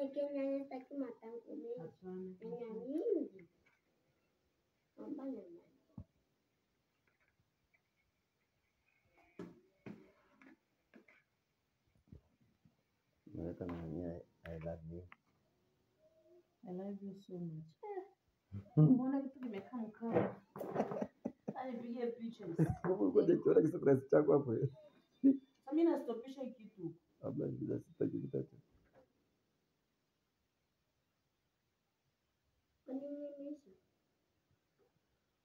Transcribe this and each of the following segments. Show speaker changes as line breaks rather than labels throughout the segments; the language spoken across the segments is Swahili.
Kenya sitaki matango mengi.
Hapana.
Na nyingi. Mbona
Naweka mwenyewe I love you.
I love you so much. Mbona kitu kimekaa mkao? Nipige picha.
Ngoja kiona kisura chako hapo.
Sasa mimi nastopisha kitu.
Kabla bila sitaki kitatu.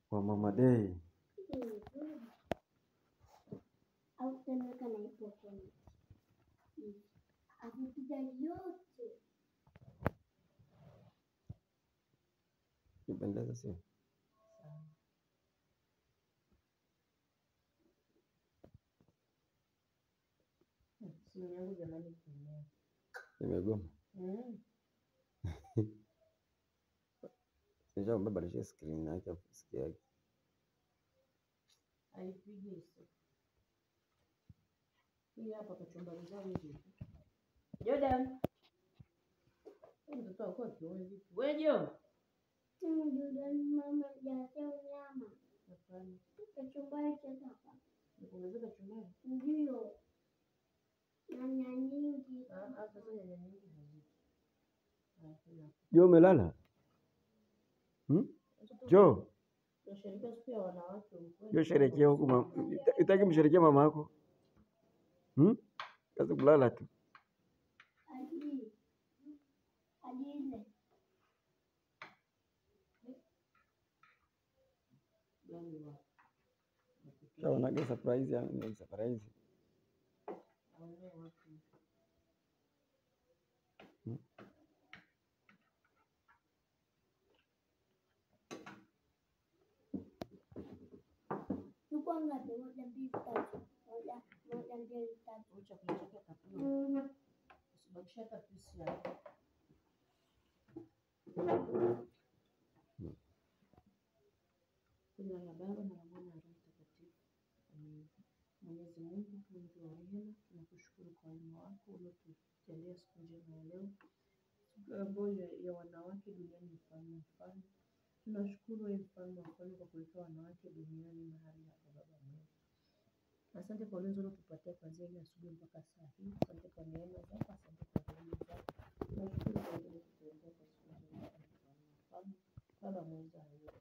Kwa Mama Day.
au tena kana ipo kwenye. Akipiga yote.
Nipendeza sio?
Simu yangu jamani kimea.
Nimegoma. Sasa mbabalisha screen yake hapo sikia yake.
Haipigi hizo. Hii hapa kachumbari zangu hizi. Jordan. Mtoto wako akiona vipi? Wewe Jo.
Jordan mama hajasema nyama.
Hapana.
Kachumbari cha hapa.
Niongeze kachumbari.
Ndio. Nyanya nyingi.
Sasa nyanya nyingi haziki.
Jo umelala? Jo.
Tunasherehekea siku ya wanawake huko.
Jo sherekea huko mama. Itaki msherekea mama yako? Kaza kulala tu.
Adile.
Sawa na surprise yangu, surprise.
Chukua ngapi? 1, 2, 3. 1, 2, 3.
Chakula chake kapuna. Usibakishe hata pisi yake. Kuna Baba na Mwana na Roho Mtakatifu. Amen. Mwenyezi Mungu, Mungu wa rehema, tunakushukuru kwa wema wako uliotujalia siku njema ya leo. Siku ambayo ya wanawake duniani mfalme mfalme. Tunashukuru wewe mfalme wa kweli kwa kuleta wanawake duniani mahali hapa Baba Mungu. Asante kwa ulinzi uliotupatia kuanzia ile asubuhi mpaka saa hii. Asante kwa neema zako, asante kwa rehema zako. Tunashukuru kwa ile kutuongoza kwa siku njema ya mfalme. Baba mweza leo.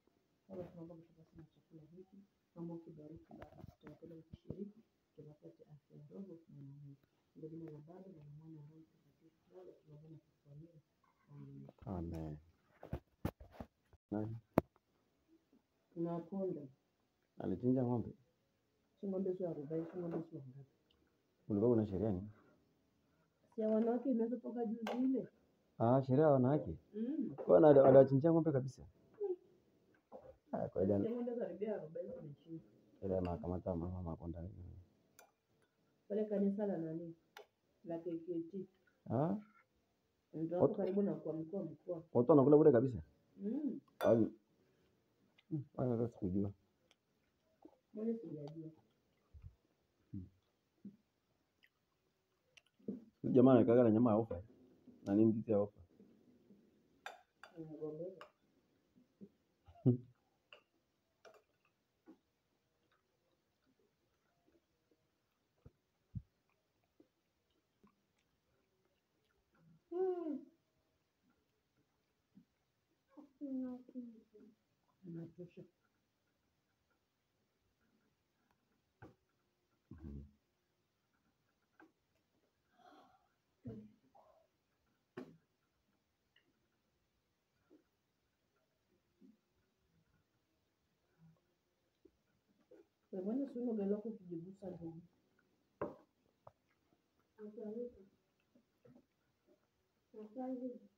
Baba tunaomba mtakatifu na chakula hiki. Naomba ukibariki Baba. Tunapenda kushiriki. Tunapata afya ndogo na mwili. Ndio jina la Baba na Mwana na Roho Mtakatifu. Baba tunaomba kukuamini. Amen.
Amen. Nani?
Tunakonda.
Alichinja ng'ombe.
Si ng'ombe sio 40, si ng'ombe sio ngapi.
Ulikuwa una sherehe ni?
Si ya wanawake imeweza toka juzi ile.
Sherehe ya wanawake. Kwa na alichinja ng'ombe kabisa. Kwa ile
ng'ombe karibia 40 zimechinjwa.
ile makamata mama konda.
Pale kanisa la nani? La KKT. Ndio karibu na kwa mkoa.
Watu wanakula bure kabisa. Sasa sikujua.
Mbona sijajua?
Jamaa anakaga na nyama ya ofa. Na nini kitu ya ofa?
Ngombeza. Natosha. Mbona sio ngelo kujibusa ndio?
Asante.